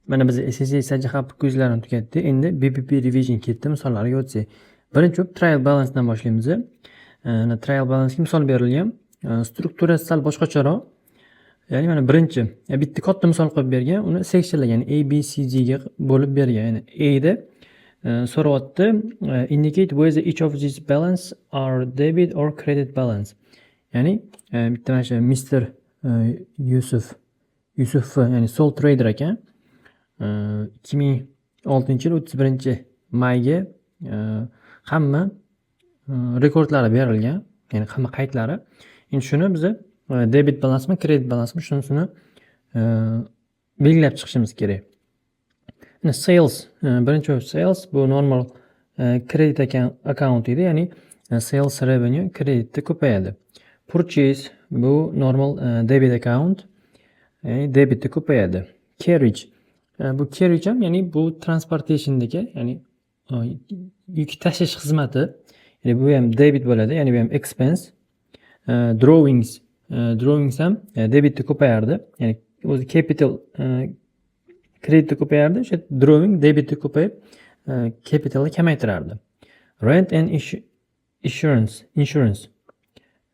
Mana biz SSC sajjihat quizlarni tugatdik. Endi BPP revision ketdi. Misollarga o'tsak. Birinchi bo'lib trial balance dan boshlaymiz. Trial balancega misol berilgan. Strukturasi sal boshqacharoq. Ya'ni mana birinchi bitta katta misol qo'yib bergan, uni sectionlar, ya'ni A, B, C, D ga bo'lib bergan. Ya'ni A da so'rayapti, indicate whether each of these balance are debit or credit balance. Ya'ni bitta mana shu Mr. Yusuf ya'ni sole trader ekan. 2006-yil 31-mayga hamma rekordlari berilgan, ya'ni hamma qaydlari. Endi shuni biz debit balansmi, kredit balansmi shunisini belgilab chiqishimiz kerak. Sales, birinchi sales bu normal kredit account edi, ya'ni sales revenue kreditda ko'payadi. Purchase bu normal debit account, ya'ni debitda ko'payadi. Carriage, bu carriage ham ya'ni bu transportationdagi, ya'ni yuk tashish xizmati, ya'ni bu ham debit bo'ladi, ya'ni bu ham expense. Drawings ham debitda ko'payardi, ya'ni o'zi capital kreditda ko'payardi, o'sha drawing debitda ko'payib capitalni kamaytirardi. Rent and insurance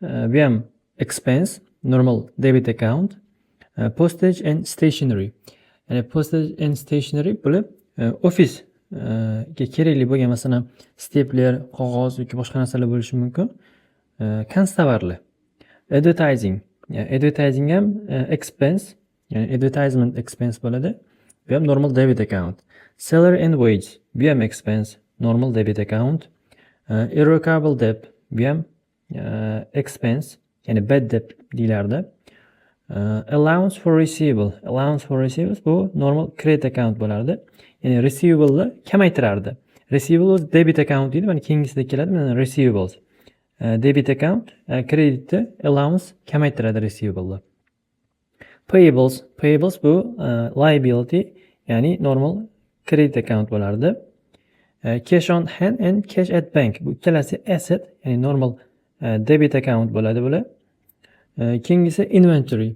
bu ham expense, normal debit account. Postage and stationery, ya'ni postage and stationery bo'lib ofisga kerakli bo'lgan, masalan stepler, qog'oz yoki boshqa narsalar bo'lishi mumkin. Konstavarlar. Advertising ham expense, ya'ni advertisement expense bo'ladi. Bu ham normal debit account. Salary and wage, bu ham expense, normal debit account. Irrevocable debt, bu ham expense, ya'ni bad debt deyilardi. Allowance for receivables bu normal credit account bo'lardi. Ya'ni receivable'ni kamaytirardi. Receivable debit account deydi, mana keyingisida keladi. Mana receivables. Debit account kreditni allowance kamaytiradi receivable'ni. Payables bu liability, ya'ni normal credit account bo'lardi. Cash on hand and cash at bank, bu ikkalasi asset, ya'ni normal debit account bo'ladi bular. Keyingisi inventory.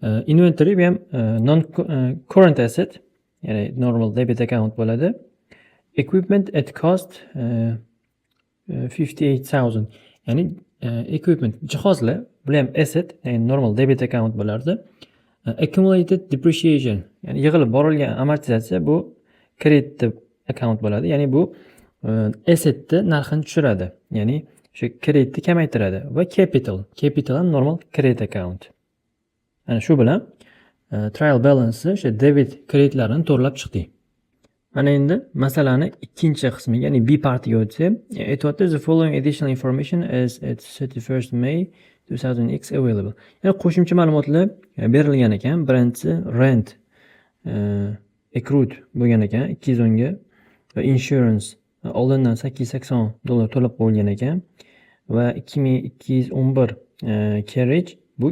Inventory bu ham non current asset, ya'ni normal debit account bo'ladi. Equipment at cost 58,000, ya'ni equipment, jihozlar, bular ham asset, ya'ni normal debit account bo'lardi. Accumulated depreciation, ya'ni yig'ilib borilgan amortizatsiya, bu credit account bo'ladi. Ya'ni bu assetni narxini tushiradi, ya'ni shu kreditni kamaytiradi. Va capital ham normal credit account. Ana shu bilan trial balance o'sha debit kreditlarini to'g'rilab chiqdik. Mana endi masalani ikkinchi qismiga, ya'ni B partiga o'tsak, aytyapti the following additional information is at 31st May 2000X available. Ya'ni qo'shimcha ma'lumotlar berilgan ekan. Birinchisi rent accrued bo'lgan ekan 210 ga va insurance oldindan $880 to'lab qo'yilgan ekan va 2211 carriage, bu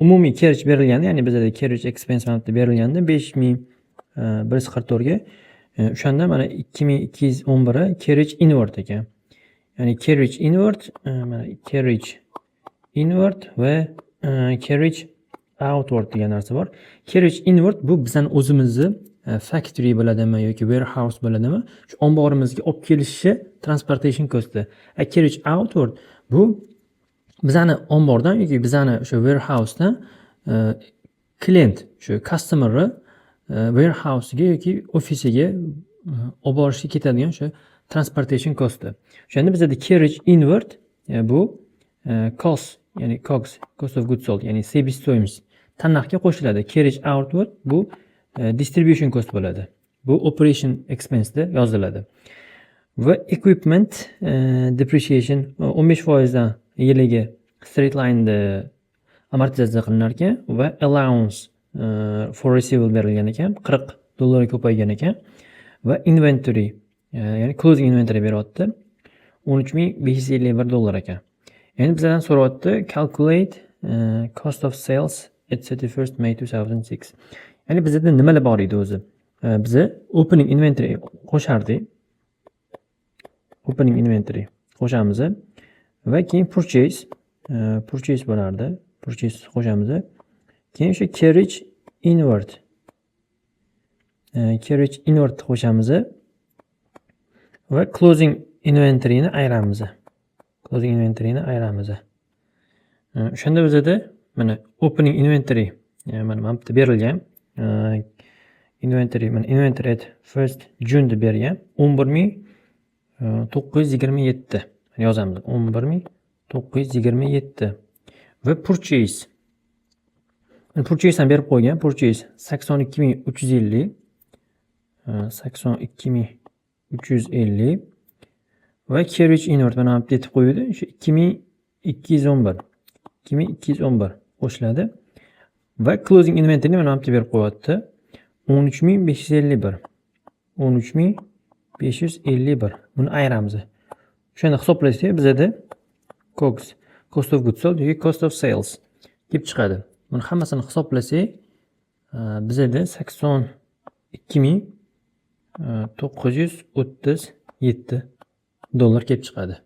umumiy carriage berilganda, ya'ni bizda carriage expense manatda berilganda 5144 ga, o'shanda mana 2211 carriage inward ekan. Ya'ni carriage inward, mana carriage inward va carriage outward degan narsa bor. Carriage inward bu bizning o'zimizni factory bo'ladimi yoki warehouse bo'ladimi, shu omborimizga olib kelishi transportation costi. Carriage outward bu bizani ombordan yoki bizani o'sha warehousedan klient, shu customerni warehouse'ga yoki ofisiga olib borishga ketadigan o'sha transportation costi. O'shanda bizda carriage inward bu cost, ya'ni COGS, cost of goods sold, ya'ni себестоимость tannarxga qo'shiladi. Carriage outward bu distribution cost bo'ladi. Bu operation expense da yoziladi. Va equipment depreciation 15% dan yiliga straight line da amortizatsiya qilinar ekan va allowance for receivable berilgan ekan, $40 ko'paygan ekan va inventory, ya'ni closing inventory beryapti, $13,551 ekan. Endi bizdan so'rayapti calculate cost of sales at 31st May 2006. Ya'ni bizda nimalar bor edi o'zi? Biz opening inventory qo'shardik. Opening inventory qo'shamiz va keyin purchase bo'lardi. Purchase qo'shamiz. Keyin o'sha carriage inward carriage inward qo'shamiz va closing inventoryni ayiramiz. Closing inventoryni ayiramiz. O'shanda bizada mana opening inventory mana bu yerda berilgan. Inventory mana inventory at 1st June deb bergan 11927 yozamiz. 11927 va purchase. Purchase ham berib qo'ygan. Purchase 82350 82350 va carriage inward mana bu yerda qo'ydi. O'sha 2211 2211 qo'shiladi va closing inventory mana bu yerda berib qo'yapti. 13551 13551 buni ayiramiz. O'shanda hisoblasak bizada COGS cost of goods sold yoki cost of sales deb chiqadi. Buni hammasini hisoblasak bizada 82937 dollar kelib chiqadi.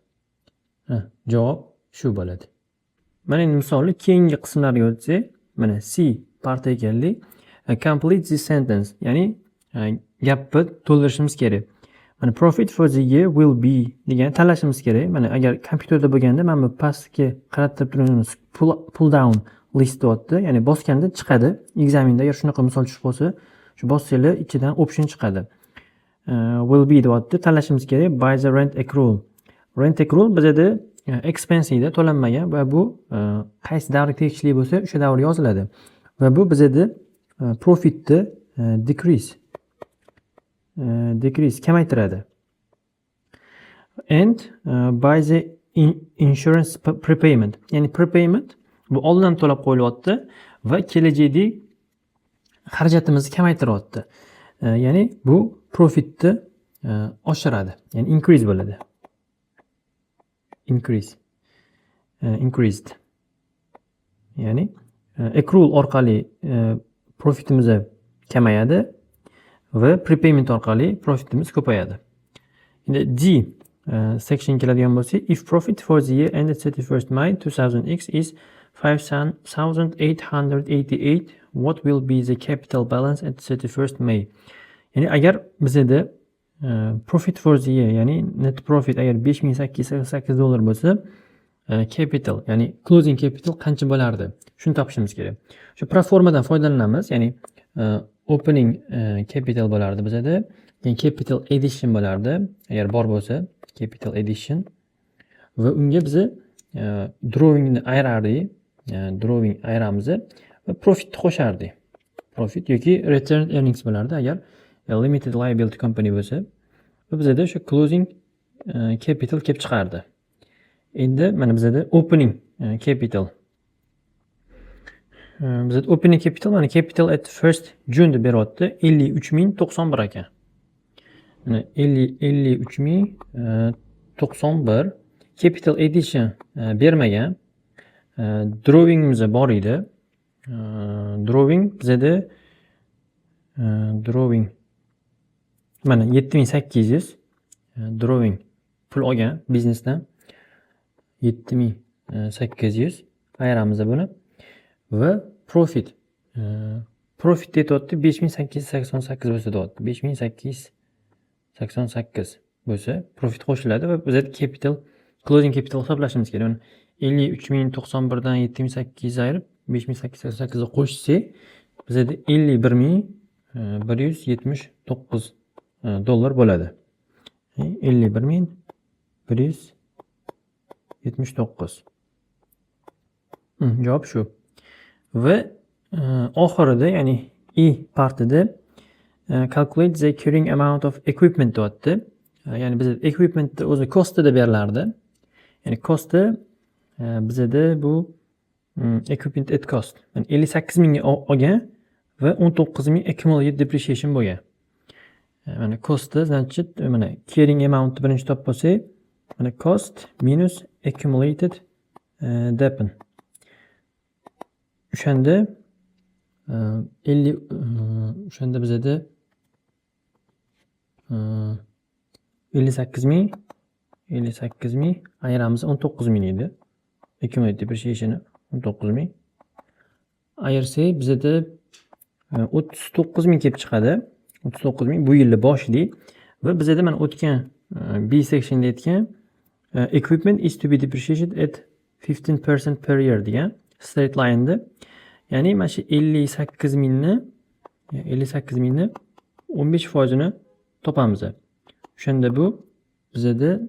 Javob shu bo'ladi. Mana endi misolni keyingi qismlarga o'tsak, mana C parti ekanlik. Complete this sentence, ya'ni gapni to'ldirishimiz kerak. Mana profit for the year will be degan tanlashimiz kerak. Mana agar kompyuterda bo'lganda mana bu pastga qaratib turganimiz pull down list deyapti. Ya'ni bosganda chiqadi. Ekzaminda agar shunaqa misol tushib qolsa, shu bossanglar ichidan option chiqadi. Will be deyapti. Tanlashimiz kerak by the rent accrual. Rent accrual bizada expense ida to'lanmagan va bu qaysi davrga tegishli bo'lsa, o'sha davrga yoziladi. Va bu bizada profitni decrease kamaytiradi. And by the insurance prepayment. Ya'ni prepayment bu oldindan to'lab qo'yilyapti va kelajakda xarajatimizni kamaytiryapti. Ya'ni bu profitni oshiradi. Ya'ni increase bo'ladi. Increased. Ya'ni accrual orqali profitimiz kamayadi va prepayment orqali profitimiz ko'payadi. Endi D section keladigan bo'lsa, if profit for the year ended 31st May 2000x is 5888, what will be the capital balance at 31st May? Ya'ni agar bizda profit for the year, ya'ni net profit agar 5888 dollar bo'lsa, capital, ya'ni closing capital qancha bo'lardi? Shuni topishimiz kerak. Shu proformadan foydalanamiz, ya'ni opening capital bo'lardi bizda, ya'ni capital addition bo'lardi, agar bor bo'lsa, capital addition va unga biz drawingni ayirardik, drawing ayiramiz va profit qo'shardik. Profit yoki return earnings bo'lardi agar limited liability company bo'lsa, va bizda o'sha closing capital kelib chiqardi. Endi mana bizda opening capital. Bizda opening capital mana capital at 1st June deb beryapti. 53091 ekan. Mana 53091 capital addition bermagan. Drawingimiz bor edi. Drawing bizda drawing mana 7800 drawing pul olgan biznesdan 7800 ayiramiz buni va profit deyapti 5888 bo'lsa deyapti. 5888 bo'lsa profit qo'shiladi va bizga capital closing capital hisoblashimiz kerak. 53091 dan 7800 ayirib 5888 ga qo'shsak bizda 51179 dollar bo'ladi. 51179. Javob shu. Va oxirida, ya'ni E partida calculate the carrying amount of equipment deyapti. Ya'ni bizda equipmentni o'zi costida berilardi. Ya'ni costi bizda bu equipment at cost. Yani 58 mingga olgan va 19 ming accumulated depreciation bo'lgan. Mana costi, значит, mana carrying amount birinchi topib olsak, mana cost minus accumulated depen. O'shanda 50 o'shanda bizda 58 ming ayiramiz 19 ming edi. Accumulated depreciation 19 ming. Ayirsak bizda 39 ming kelib chiqadi. 39.000 bu yilni boshida va bizada mana o'tgan B sectionda aytgan equipment is to be depreciated at 15% per year degan straight line'da. Ya'ni mana shu 58.000ni 15%ni topamiz. O'shanda bu bizada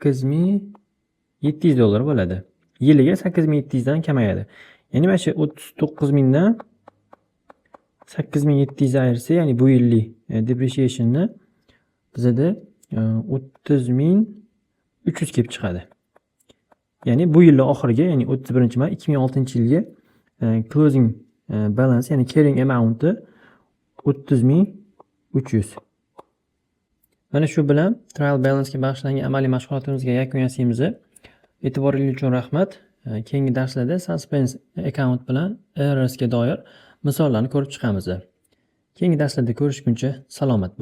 $8,700 bo'ladi. Yiliga 8,700 dan kamayadi. Ya'ni mana shu 39.000 dan 8,700 ayirsa, ya'ni bu yillik depreciationni bizada 30,300 kelib chiqadi. Ya'ni bu yilning oxiriga, ya'ni 31-may 2006-yilga closing balance, ya'ni carrying amount'i 30,300. Mana shu bilan trial balance'ga bag'ishlangan amaliy mashg'ulotimizga yakun yasaymiz. E'tiboringiz uchun rahmat. Keyingi darslarda suspense account bilan IRSga doir misollarni ko'rib chiqamiz. Keyingi darslarda ko'rishguncha salomat bo'ling.